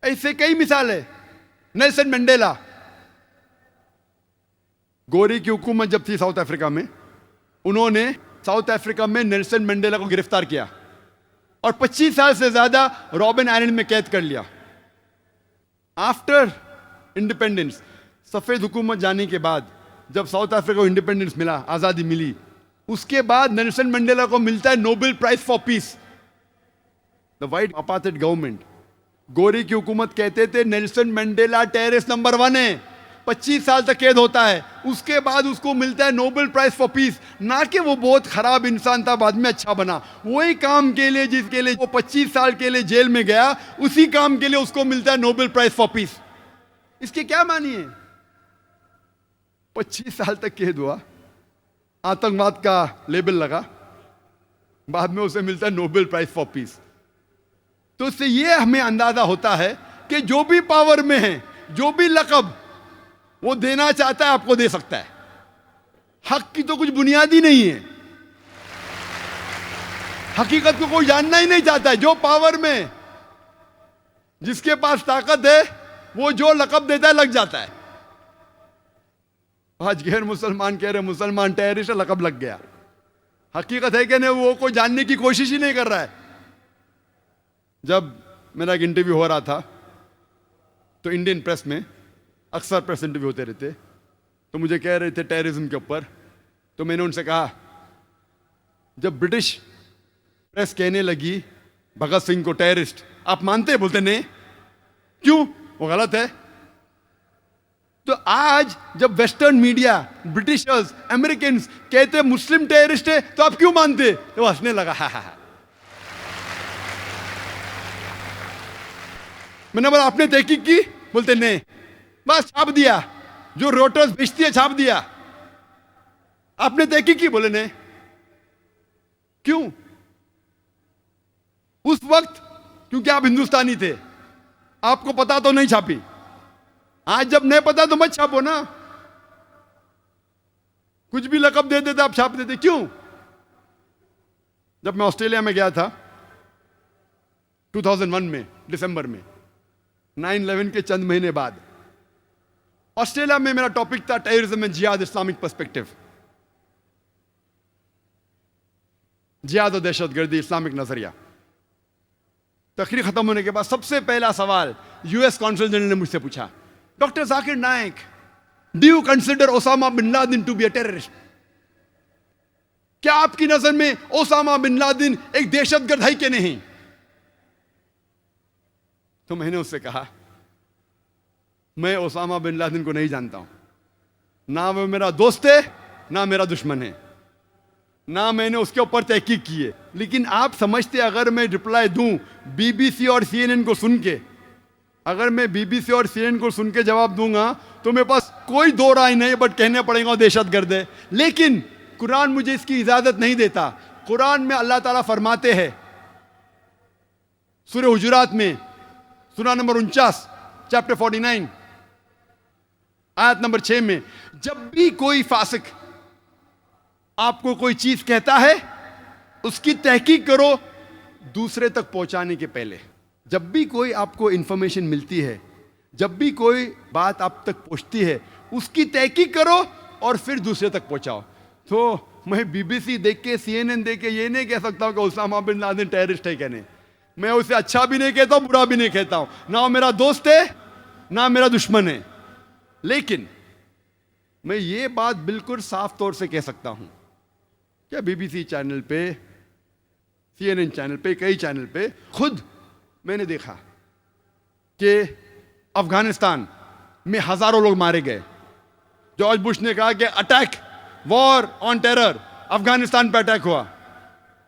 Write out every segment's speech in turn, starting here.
ऐसे कई मिसाल है। नेल्सन मंडेला, गोरी की हुकूमत जब थी साउथ अफ्रीका में, उन्होंने साउथ अफ्रीका में नेल्सन मंडेला को गिरफ्तार किया और 25 साल से ज्यादा रॉबिन आइलैंड में कैद कर लिया। आफ्टर इंडिपेंडेंस, सफेद हुकूमत जाने के बाद, जब साउथ अफ्रीका को इंडिपेंडेंस मिला, आजादी मिली, उसके बाद नेल्सन मंडेला को मिलता है Nobel prize for peace. The white apartheid government, गोरी की हुकूमत कहते थे नेल्सन मंडेला टेररिस्ट नंबर 1 है, 25 साल तक कैद होता है, उसके बाद उसको मिलता है नोबेल प्राइज फॉर पीस। ना कि वो बहुत खराब इंसान था, बाद में अच्छा बना, वही काम के लिए जिसके लिए वो 25 साल के लिए जेल में गया, उसी काम के लिए उसको मिलता है नोबेल प्राइज फॉर पीस। इसके क्या मानिए? 25 साल तक कैद हुआ, आतंकवाद का लेबल लगा, बाद में उसे मिलता है नोबेल प्राइज फॉर पीस। तो इससे यह हमें अंदाजा होता है कि जो भी पावर में है, जो भी लक़ब वो देना चाहता है आपको दे सकता है। हक की तो कुछ बुनियाद ही नहीं है, हकीकत को कोई जानना ही नहीं चाहता है। जो पावर में, जिसके पास ताकत है, वो जो लक़ब देता है लग जाता है। आज गैर मुसलमान कह रहे मुसलमान टेररिस्ट, लक़ब लग गया। हकीकत है कि नहीं, वो कोई जानने की कोशिश ही नहीं कर रहा है। जब मेरा एक इंटरव्यू हो रहा था तो इंडियन प्रेस में अक्सर प्रेस इंटरव्यू होते रहते, तो मुझे कह रहे थे टेररिज्म के ऊपर, तो मैंने उनसे कहा, जब ब्रिटिश प्रेस कहने लगी भगत सिंह को टेररिस्ट, आप मानते? बोलते नहीं। क्यों? वो गलत है। तो आज जब वेस्टर्न मीडिया, ब्रिटिशर्स, अमेरिकन कहते मुस्लिम टेररिस्ट है, तो आप क्यों मानते? तो वो हंसने लगा, हा हा हा। मैंने बोला आपने तहकीक की? बोलते नहीं, बस छाप दिया, जो रोटर्स भेजती है छाप दिया। आपने तहकीक की? बोले नहीं। क्यों? उस वक्त क्योंकि आप हिंदुस्तानी थे, आपको पता तो नहीं छापी। आज जब नहीं पता तो मत छापो ना, कुछ भी लक़ब दे देते आप छाप देते। क्यों? जब मैं ऑस्ट्रेलिया में गया था 2001 में दिसंबर में, 9/11 के चंद महीने बाद, ऑस्ट्रेलिया में मेरा टॉपिक था टेररिज्म एंड जिहाद, इस्लामिक पर्सपेक्टिव। जिहाद और दहशतगर्दी, इस्लामिक नजरिया। तकरीर खत्म होने के बाद सबसे पहला सवाल यूएस कॉन्सल जनरल ने मुझसे पूछा, doctor Zakir Naik, do you consider Osama bin Laden to be a terrorist? क्या आपकी नजर में ओसामा बिन लादेन एक दहशतगर्द है कि नहीं? तो मैंने उससे कहा, मैं ओसामा बिन लादेन को नहीं जानता हूं, ना वो मेरा दोस्त है ना मेरा दुश्मन है, ना मैंने उसके ऊपर तहकीक की है। लेकिन आप समझते अगर मैं रिप्लाई दूं बीबीसी और सीएनएन को सुन के, अगर मैं बीबीसी और सीएनएन को सुन के जवाब दूंगा तो मेरे पास कोई दो राय नहीं, बट कहने पड़ेगा दहशतगर्द है। लेकिन कुरान मुझे इसकी इजाजत नहीं देता। कुरान में अल्लाह ताला फरमाते हैं सूरह हुजुरात में, सूरा नंबर 49, चैप्टर 49, आयत नंबर 6 में, जब भी कोई फासिक आपको कोई चीज कहता है उसकी तहकीक करो दूसरे तक पहुंचाने के पहले। जब भी कोई आपको इंफॉर्मेशन मिलती है, जब भी कोई बात आप तक पहुंचती है, उसकी तहकीक करो और फिर दूसरे तक पहुंचाओ। तो मैं बीबीसी देख के, सीएनएन देख के ये नहीं कह सकता हूं कि ओसामा बिन लादेन टेररिस्ट है कहने। मैं उसे अच्छा भी नहीं कहता हूं, बुरा भी नहीं कहता हूं, ना वो मेरा दोस्त है ना मेरा दुश्मन है। लेकिन मैं ये बात बिल्कुल साफ तौर से कह सकता हूं, क्या बीबीसी चैनल पे, सीएनएन चैनल पे, कई चैनल पे खुद मैंने देखा कि अफगानिस्तान में हजारों लोग मारे गए। जॉर्ज बुश ने कहा कि attack, war on terror, Afghanistan पे अटैक हुआ,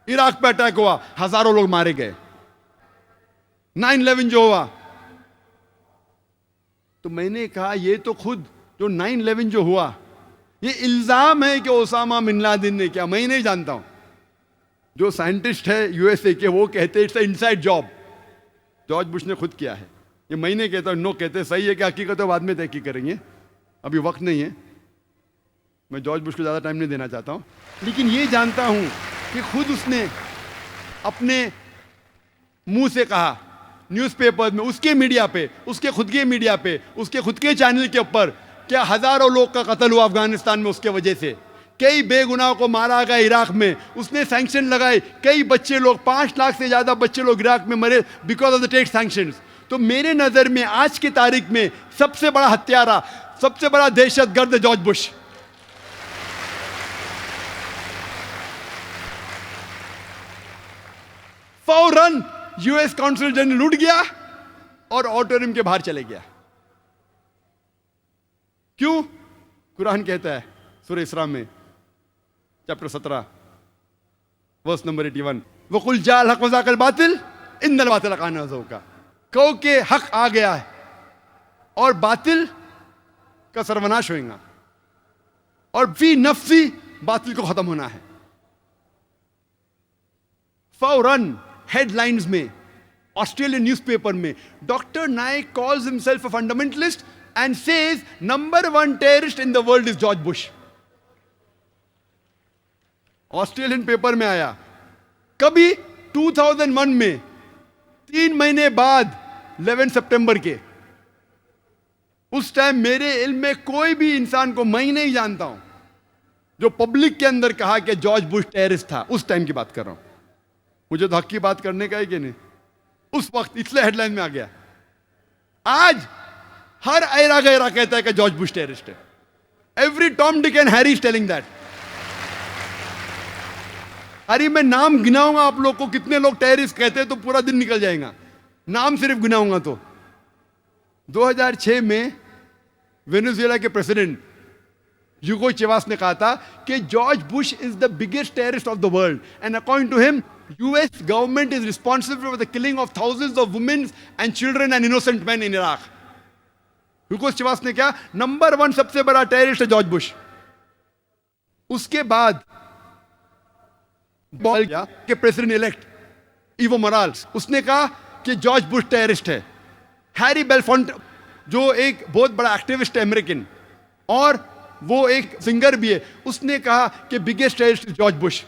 इराक पे अटैक हुआ, हजारों लोग मारे गए। 9/11 जो हुआ, तो मैंने कहा ये तो खुद जो 9/11 जो हुआ, ये इल्जाम है कि ओसामा बिन लादेन ने किया। मैं नहीं जानता हूं, जो साइंटिस्ट है यूएसए के वो कहते it's inside job, George Bush ने खुद किया है। ये मैं नहीं कहता, नो कहते सही है कि हकीकत है बाद में तहकीक करेंगे, अभी वक्त नहीं है, मैं जॉर्ज बुश को ज़्यादा टाइम नहीं देना चाहता हूं। लेकिन ये जानता हूं कि खुद उसने अपने मुंह से कहा न्यूज़पेपर में, उसके मीडिया पे, उसके खुद के मीडिया पे, उसके खुद के चैनल के ऊपर क्या हजारों लोग का कत्ल हुआ अफगानिस्तान में उसके वजह से, कई बेगुनाह को मारा गया इराक में, उसने सैंक्शन लगाए, कई बच्चे लोग, 5 लाख से ज्यादा बच्चे लोग इराक में मरे because of the trade sanctions. तो मेरे नजर में आज की तारीख में सबसे बड़ा हत्यारा, सबसे बड़ा दहशतगर्द जॉर्ज बुश। फौरन यूएस काउंसिल जनरल उठ गया और ऑडिटोरियम के बाहर चले गया। क्यों? कुरान कहता है सूरह इसरा में चैप्टर 17 वर्स नंबर 81, वकुल जाल हक वज़ाकल बातिल इन्नल बातिल काना ज़हूका, कहो कि हक आ गया है और बातिल का सर्वनाश होगा और फी नफ्सी बातिल को खत्म होना है। फौरन हेडलाइंस में, ऑस्ट्रेलियन न्यूज़पेपर में, doctor Naik calls himself a fundamentalist and says number 1 terrorist in the world is George Bush. Australian paper में आया। कभी 2001 में, 3 महीने बाद 11 सितंबर के, उस टाइम मेरे इल्म में कोई भी इंसान को मैं नहीं जानता हूं जो पब्लिक के अंदर कहा कि जॉर्ज बुश टेररिस्ट था। उस टाइम की बात कर रहा हूं, मुझे तो हक की बात करने का है कि नहीं, उस वक्त इसलिए हेडलाइन में आ गया। आज हर ऐरा गैरा कहता है कि जॉर्ज बुश टेररिस्ट है। Every Tom Dick and Harry is telling that. अरे मैं नाम गिनाऊंगा आप लोग को कितने लोग टेररिस्ट कहते हैं तो पूरा दिन निकल जाएगा, नाम सिर्फ गिनाऊंगा तो। 2006 में वेनेजुएला के प्रेसिडेंट ह्यूगो चेवास ने कहा था कि George Bush is the biggest terrorist of the world and according to him US government is responsible for the killing of thousands of women and children and innocent man in Iraq. Hugo Chavez ने क्या, number 1 सबसे बड़ा terrorist है George Bush. उसके बाद के president elect Evo Morales, उसने कहा कि जॉर्ज बुश टेररिस्ट है। हैरी बेलफोंट जो एक बहुत बड़ा एक्टिविस्ट है अमेरिकन और वो एक सिंगर भी है, उसने कहा कि बिगेस्ट टेररिस्ट जॉर्ज बुश।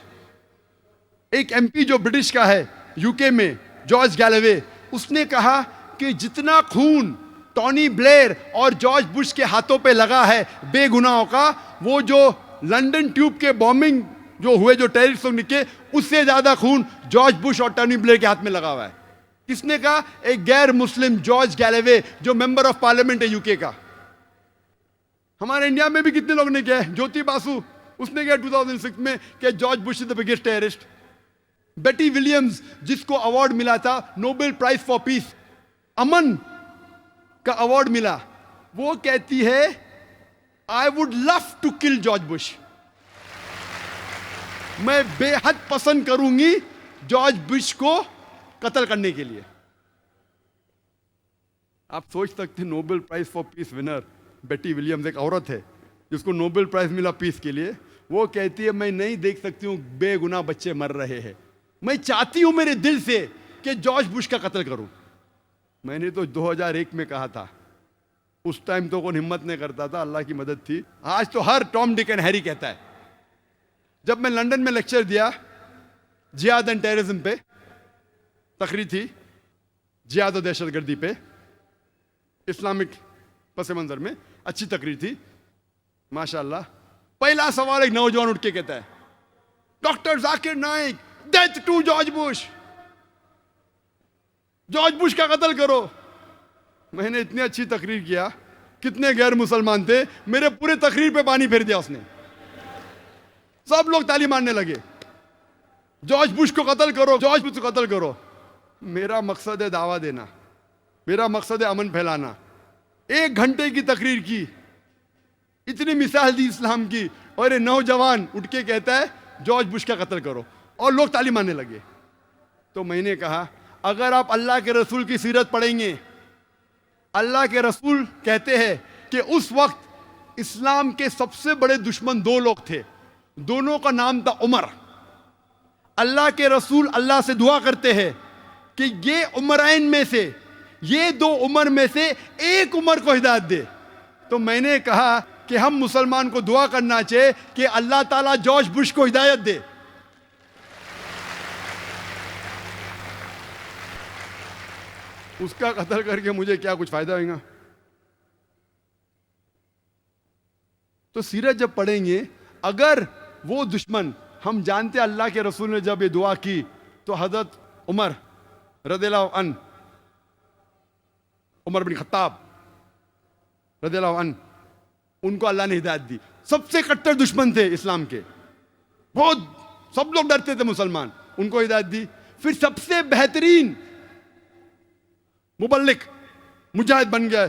एक एमपी जो ब्रिटिश का है यूके में, जॉर्ज गैलवे, उसने कहा कि जितना खून टॉनी ब्लेयर और जॉर्ज बुश के हाथों पे लगा है बेगुनाहों का, वो जो लंदन ट्यूब के बॉम्बिंग जो हुए, जो टेररिस्ट लोग निकले, उससे ज्यादा खून जॉर्ज बुश और टॉनी ब्लेयर के हाथ में लगा हुआ है। किसने कहा? एक गैर मुस्लिम जॉर्ज गैलवे जो मेंबर ऑफ पार्लियामेंट है यूके का। हमारे इंडिया में भी कितने लोग ने किया है, ज्योति बासु उसने किया 2006 में कि George Bush is the biggest terrorist. Betty Williams जिसको अवार्ड मिला था नोबेल प्राइज फॉर पीस, अमन का अवार्ड मिला, वो कहती है I would love to kill George Bush. मैं बेहद पसंद करूंगी जॉर्ज बुश को कत्ल करने के लिए। आप सोच सकते हैं Nobel prize for peace winner Betty Williams, एक औरत है जिसको नोबेल प्राइज मिला पीस के लिए, वो कहती है मैं नहीं देख सकती हूं बेगुनाह बच्चे मर रहे हैं, मैं चाहती हूं मेरे दिल से कि जॉर्ज बुश का कत्ल करूं। मैंने तो 2001 में कहा था, उस टाइम तो कौन हिम्मत नहीं करता था, अल्लाह की मदद थी। आज तो हर टॉम डिक एंड हैरी कहता है। जब मैं लंदन में लेक्चर दिया जिहाद एंड टेररिज्म पे, तकरीर थी जिहाद और दहशतगर्दी पे, इस्लामिक पस मंजर में अच्छी तकरीर थी माशाल्लाह। पहला सवाल एक नौजवान उठ के कहता है, doctor Zakir Naik, death to George Bush, George Bush का कत्ल करो। मैंने इतनी अच्छी तकरीर किया, कितने गैर मुसलमान थे, मेरे पूरे तकरीर पे पानी फेर दिया उसने। सब लोग ताली मारने लगे, जॉर्ज बुश को कत्ल करो, जॉर्ज बुश को कत्ल करो। मेरा मकसद है दावा देना, मेरा मकसद है अमन फैलाना। 1 घंटे की तकरीर की, इतनी मिसाल दी इस्लाम की, और ये नौजवान उठ के कहता है जॉर्ज बुश का कत्ल करो, और लोग ताली मारने लगे। तो मैंने कहा अगर आप अल्लाह के रसूल की सीरत पढ़ेंगे, अल्लाह के रसूल कहते हैं कि उस वक्त इस्लाम के सबसे बड़े दुश्मन 2 लोग थे, दोनों का नाम था उमर। अल्लाह के रसूल अल्लाह से दुआ करते हैं कि ये उमरैन में से, ये 2 उमर में से एक उमर को हिदायत दे। तो मैंने कहा कि हम मुसलमान को दुआ करना चाहिए कि अल्लाह ताला जॉर्ज बुश को हिदायत दे। उसका कत्ल करके मुझे क्या कुछ फायदा होगा? तो सीरत जब पढ़ेंगे, अगर वो दुश्मन, हम जानते अल्लाह के रसूल ने जब ये दुआ की तो हजरत उमर रदियल्लाहु अन्हु, उमर बिन खत्ताब रदियल्लाहु अन्हु, उनको अल्लाह ने हिदायत दी। सबसे कट्टर दुश्मन थे इस्लाम के, बहुत सब लोग डरते थे मुसलमान, उनको हिदायत दी। फिर सबसे बेहतरीन मुबल्लिग मुजाहिद बन गया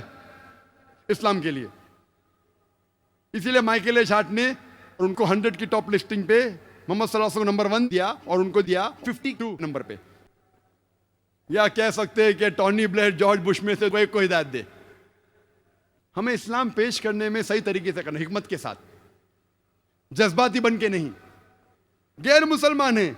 इस्लाम के लिए। इसीलिए माइकल शार्ट ने उनको 100 की टॉप लिस्टिंग पे मोहम्मद सल्लल्लाहु अलैहि वसल्लम नंबर 1 दिया और उनको दिया 52 नंबर पे। या कह सकते हैं कि टॉनी ब्लेयर जॉर्ज बुश में से कोई को हिदायत दे। हमें इस्लाम पेश करने में सही तरीके से करना, हिकमत के साथ, जज्बाती बन के नहीं। गैर मुसलमान है